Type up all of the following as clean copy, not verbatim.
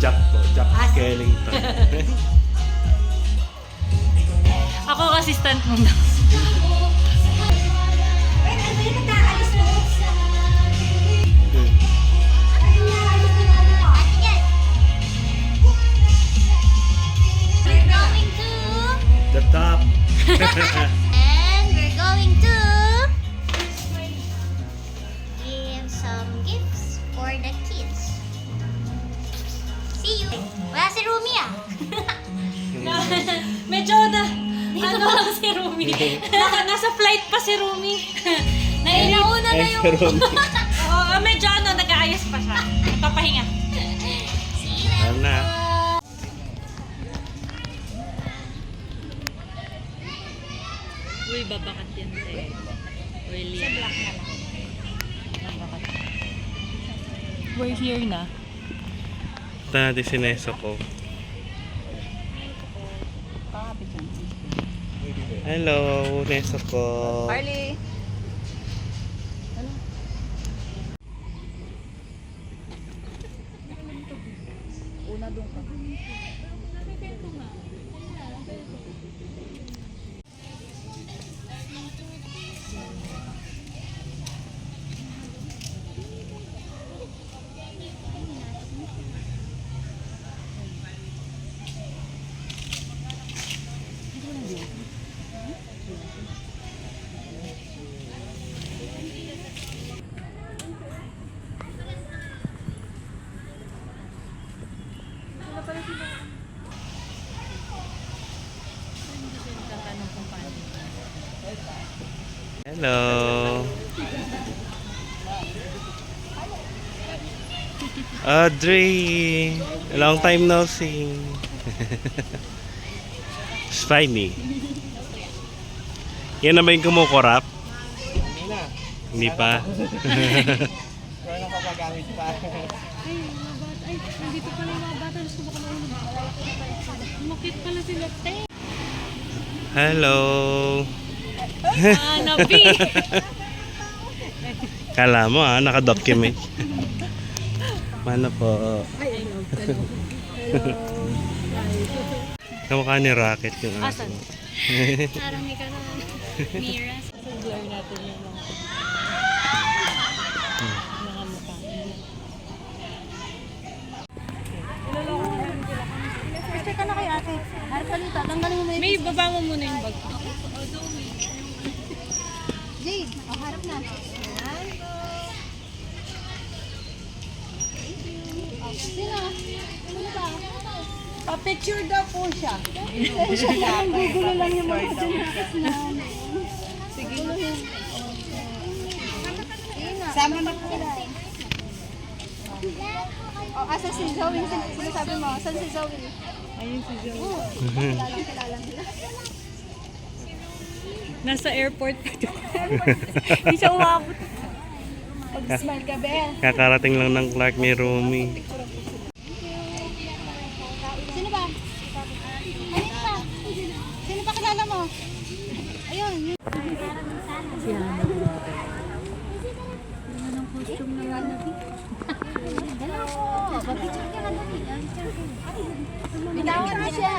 Jack po. Jack Skellington. Ako assistant mo na. The top. And we're going to give some gifts for the kids. See you. Wala si Rumi ah. Medyo ano lang si Rumi. Nasa flight pa si Rumi. Nauna na yung... Oo, medyo nag-aayos pa siya. Papahinga. See you Ano na? Uy, babakat yan te. Oily. Sa black na lang. Babakat. We're here na. Ito natin si Neso ko. Hello, Neso ko. Carly! Una doon ka. Hello. Audrey. Long time no see. Spiny. Yan na ba yung kumukurap? Hindi pa. Wala nang papagamit pa. Ay, nandito pala yung mga bata. Gusto mo ka mahulog. Makit pala sila, te. Hello. Nabi. Kala mo naka-document. Mano po. Ay, hello. Kamukha ni Rocket yung Asan? Parang may ka na. Mira. Blur natin yung mga mukha. Check ka na kay ate. Harap ka dito. Tanggalin mo na May baba mo muna yung bag. Jade, harap na. Sino? Ano ba? Pa-picture daw po siya. Ang gugulo lang yung mga dyan. Sige. Sama na po. Asa si Zoe? Sinasabi mo? Saan si Zoe? Ayun si Joe. Kilala nila. Nasa airport pa ito. Hindi siya umabot. Pag-smile ka, Bel. Kakarating lang ng Clark ni Rumi. Sino ba? Ano pa? Sino pa kilala mo? Ayun. Si Hana. Ano ng costume na nga nabi? Hello po. Pag-picture ka na dali. Bitawan mo siya.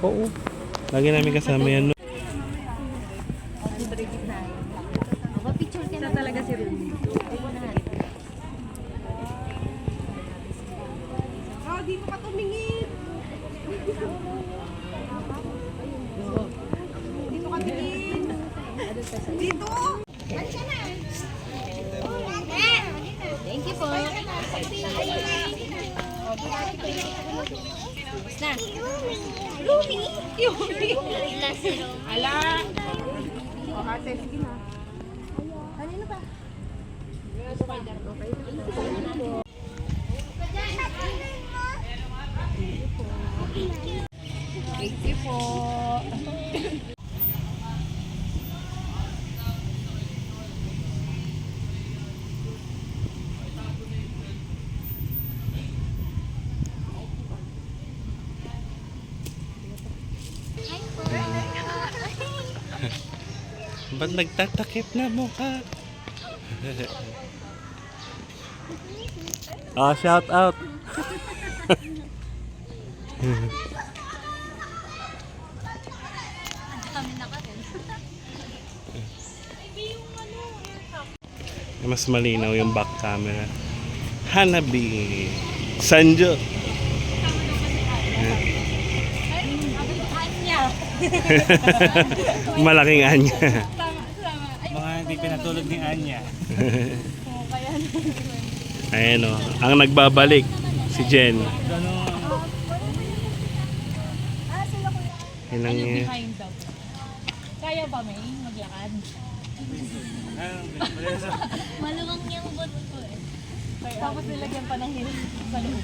Oo. Lagi namin kasama yan. Pag-picture ka Siya na. talaga si Ruby. Di mo ka tumingin. Di mo ka tumingin. Dito. Thank you po. Na. Lumi. Ala! O ate, sige na. Kanino ba? Thank you po. Ba't nagtatakip na mukha? Ah, shout out. Kami na ka rin. Mas malinaw yung back camera. Hanabi. Sanjo. Anya. Malaking anya. Mga hindi pinatulog ni Anya. Ayan o. Ang nagbabalik. Si Jen. Ilang Ano niya. behind daw? Kaya ba may maglakad? Maluwang yung bot ko eh. Tapos nilagyan pa ng heels sa loob.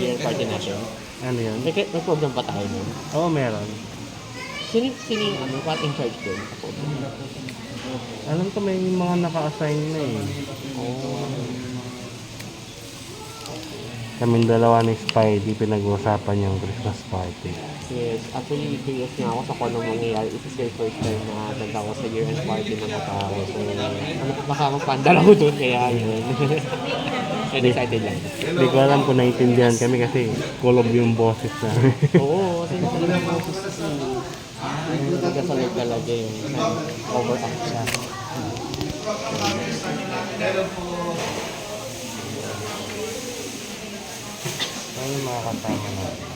Yung party natin. Ano yun? May program pa tayo nun. Oo, meron. Sino yung what in charge doon? Alam ko may mga naka-assign na eh. Kaming dalawa ni Spidey pinag-uusapan yung Christmas party. Yes, actually curious nga ako sa kung anong mangyayari. This is their first time na nagka ako sa year-end party ng Katao. So, baka magpandal ako doon kaya yun. And excited lang. Hindi ko alam kung naiintindihan kami kasi kulob yung boses namin. Oo, kasi nasalit ang boses kasi. Nagkasalit talaga yung overact siya. Ano yung mga kasama natin?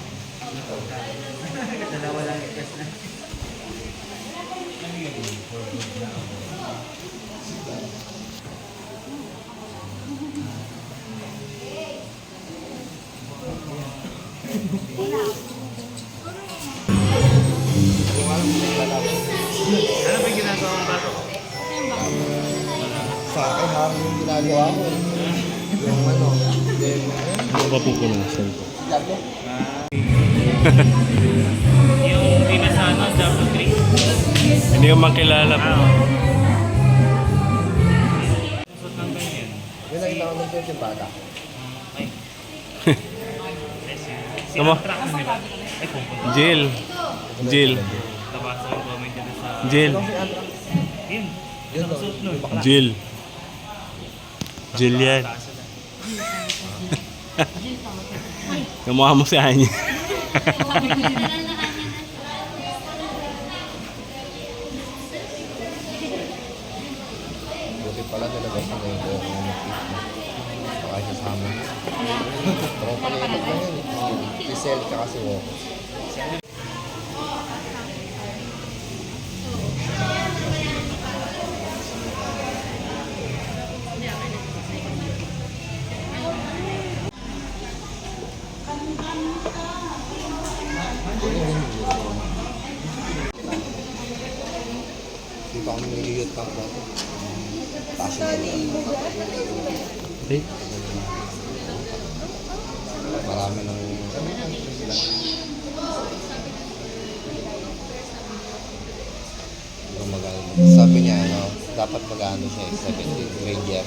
Ano ba yung ginagawa mong bato? Sa akin, harang yung ginagawa ko. Yung ano, then, Ano ba pupunasan ko? lalo. Yung hindi na sa ano, Double Creek. Hindi ko makilala ko. Susot ng ganyan. Yung nakita ko ng church yung bata. Tama. Track na nila. Ay, pupunta. Jill. Jill. Nabasa yung comment nila sa... Jill. Yun. Yun ang suot nun. Jill. Jill yan. Kamukha mo si Anya. Buti pala nilabas na yung buhok ng baka siya sa amin. Tropa na ilag na yun. Si Sel tsaka si Wok. Dito kami niliyot camp dati. Passion ko yan. Marami ng sila. Sabi niya, ano, dapat mag-ano siya, 17 ranger.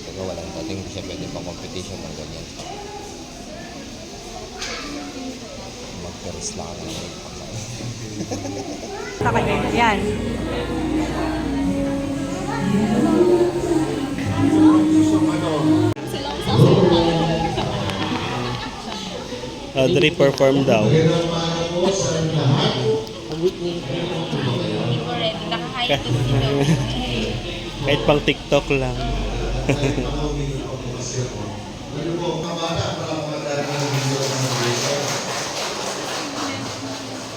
Pero walang dating hindi siya pwede pang competition ng ganyan. Mag-peris lang ako ng Sa kanya. Yan. Audrey perform daw. Kahit pang TikTok lang.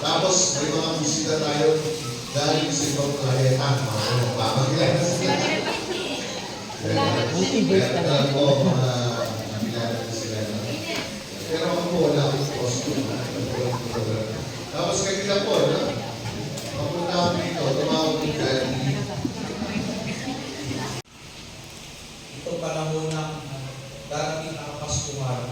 Tapos may mga bisita tayo galing sa ibang planeta. Mamagyan sila. Kaya ko mga nakilala ko sila. Pero ako po wala akong costume. Tapos kanila po, papunta kami dito, tumawag ng galing. Itong panahon ng darating na Kapaskuhan,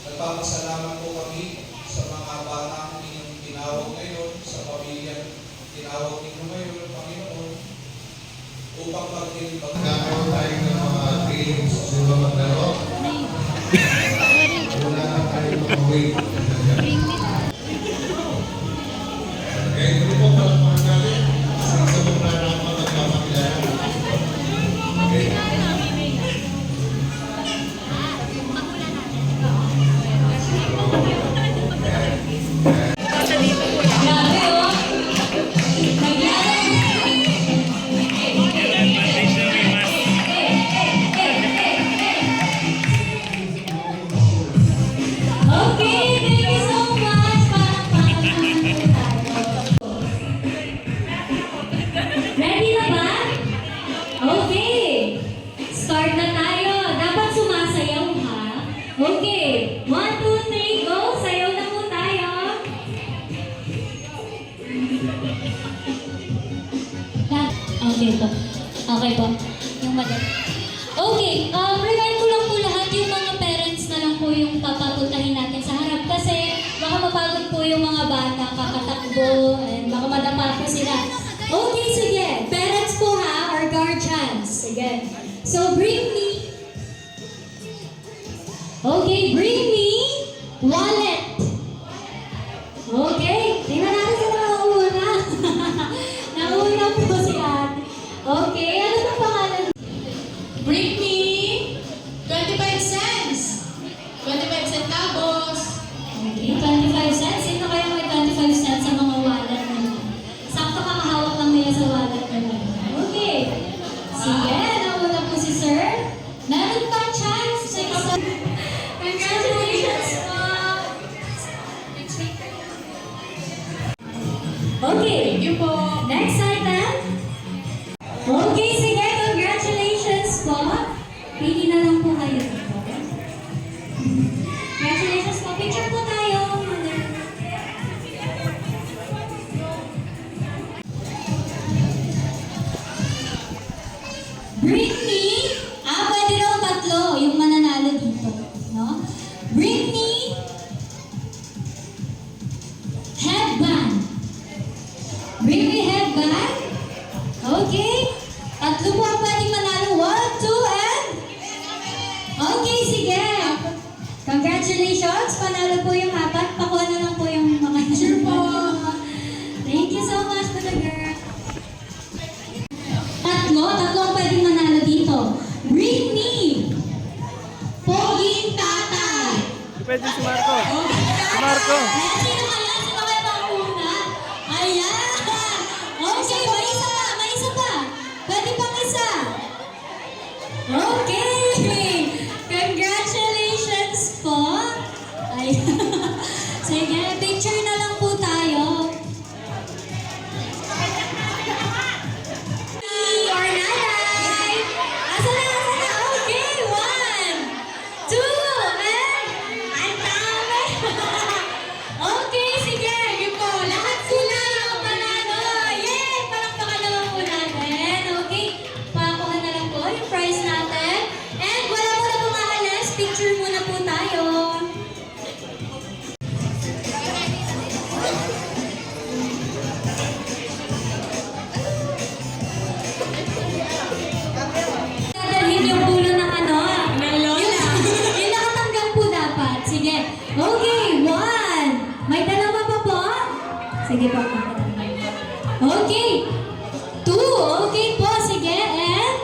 nagpapasalamat po kami sa mga batang inyong tinawag ngayon, sa pamilya tinawag ninyo ngayon, Panginoon, upang magdilibag. Nagkakaroon tayo ng mga games, sa mga maglaro. Wala na tayo mga way. Okay, thank you so much. Ready na ba? Okay. Start na tayo. Dapat sumasayaw ha. Okay. 1, 2, 3, go. Sayaw na po tayo. Okay po. Okay po. Yung madali. Okay. Remind ko lang po lahat yung mga parents na lang po yung papapuntahin natin sa harap kasi baka mapagod po yung mga bata kakatakbo and baka madapa po sila. Okay, sige. Parents po ha, or guardians. Sige. So, bring me. Okay, bring me wallet. Okay. Tingnan natin sa nauna. Nauna po si Ate. Okay, ano na pangalan? Bring me 25 cents. 25 centavos. Okay, 25 cents. Sino kaya may 25 cents sa mga wallet nila? Sakto kakahawak lang nila sa wallet nila. Okay. Sige, nauna po si Sir. Meron pa chance sa isa. Congratulations po. Okay. Thank you po. Next item. Okay, sige. Congratulations po. Pili na lang po kayo dito. Congratulations po. Picture po tayo. Bring me. Pwede raw tatlo yung mananalo dito. No? Bring me headband. Bring me headband. Okay. Tatlo po ang pwedeng manalo. 1, 2, and... Okay, sige. Congratulations. Panalo po yung apat. Pakuha na lang po yung mga sure po. Thank you so much, Mother Girl. Tatlo ang pwedeng manalo dito. Bring me Poging Tatay. Pwede si Marco. Si Marco. Ayan, sino kaya? Sino kaya mauna? Ayan! Okay, may isa pa, may isa pa. Pwede pang isa. Okay! Congratulations po. Ayan. Sige, picture na lang po tayo. Or nanay. Asa na? Okay, 1, 2, and... Ang dami! Okay, sige. Yun po. Lahat sila yung panalo. Yay! Palakpakan naman po natin. Okay. Pakuha na lang po yung prize natin. And wala mo na pong aalis. Picture muna po tayo. Dadalhin yung pulo ng ano? Ng lola. Yung nakatanggal po dapat. Sige. Okay, 1. May dalawa pa po? Sige po. Okay. 2. Okay po. Sige. And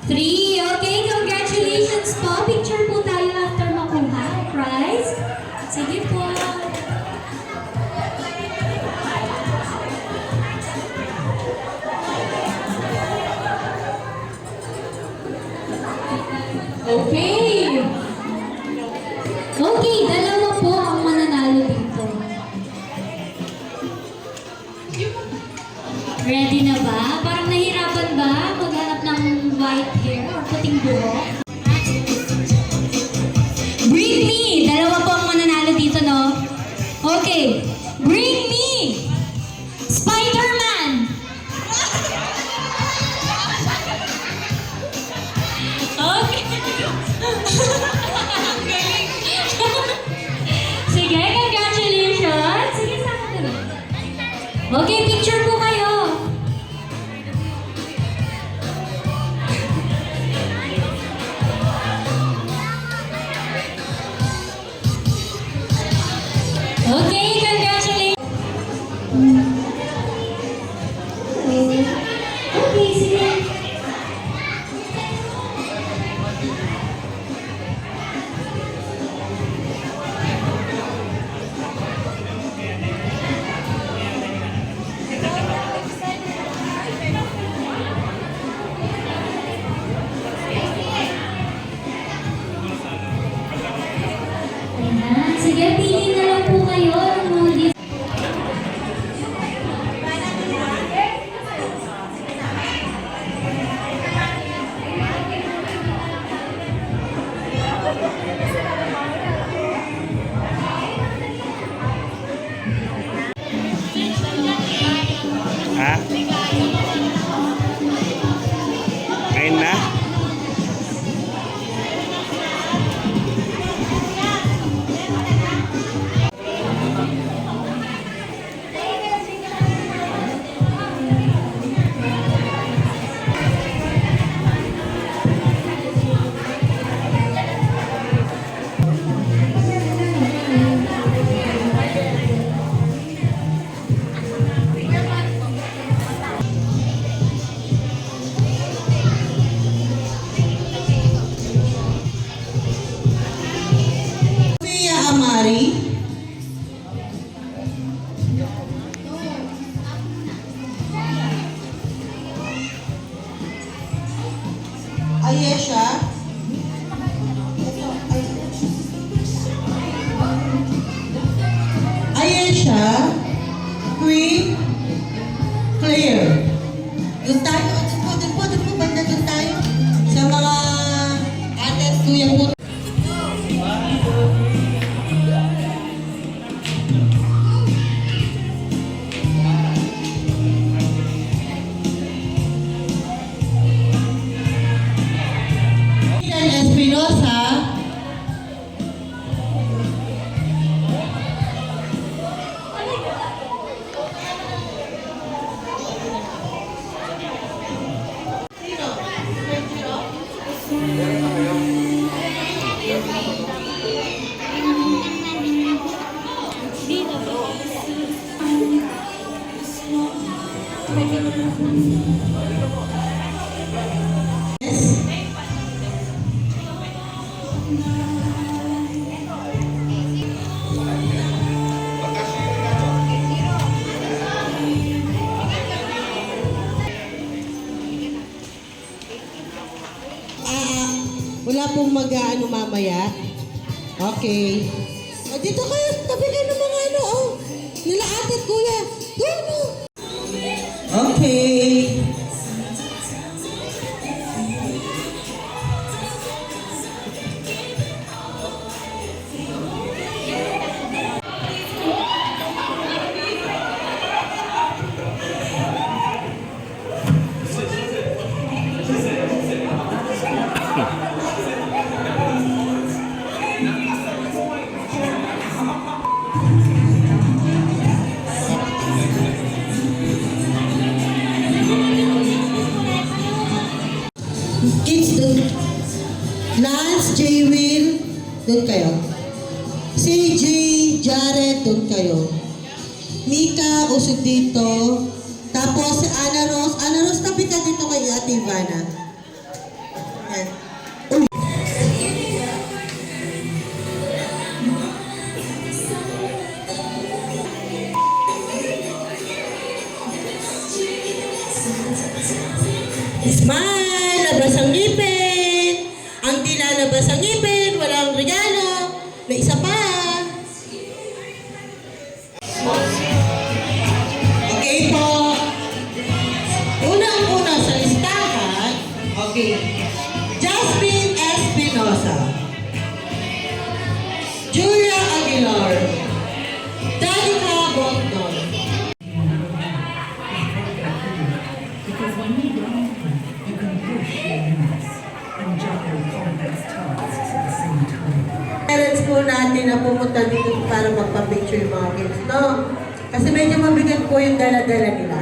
3. Okay, congratulations po. Picture po tayo after makuha. Prize. Sige po. Okay. Okay, dalawa po ang mananalo dito. Ready na ba? Parang nahirapan ba maghanap ng white hair or puting buhok? Bring me! Dalawa po ang mananalo dito, no? Okay. Bring me! Spider-Man! Okay. Sige, congratulations. Sige, sama ka rin. Okay, picture po kayo. Okay, congratulations. Okay, sige. Ayan. Sige, pili na lang po kayo ng mga gift. Ha? Ngayon na? Sophia Amari. Ayesha. Ayesha. Queen. Claire. Doon tayo. Doon po. Banda doon tayo. Sa mga ate at kuya po. Espinosa. Wala pong mag-ano mamaya. Okay. O, dito kayo. Tabi kayo ng mga ano. Oh. Nila ate at kuya. Doon o. Okay. Kids doon. Lance, J. Will, doon kayo. CJ, Jared, doon kayo. Mika, usod dito. Tapos si Ana Rose. Ana Rose, tabi ka dito kay Ate Ivana. Yan. Smile! Labas ang ngipin! Ang di lalabas ang ngipin, walang regalo. Na isa pa. Okay po. Unang-una sa listahan. Okay. Jasmine Espinosa. Julia Aguilar. Danica Bognon. Parents po natin na pumunta dito para magpa-picture yung mga kids, no? Kasi medyo mabigat po yung dala-dala nila.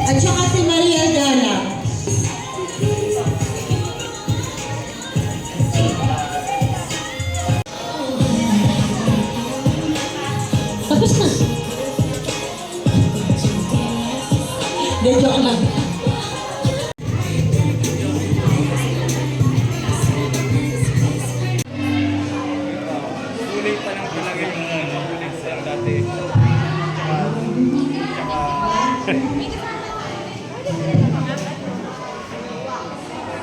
At saka si Maria Dala. Tapos na. Hindi, joke lang. Kulay pa lang talaga yung ano. dati. Tsaka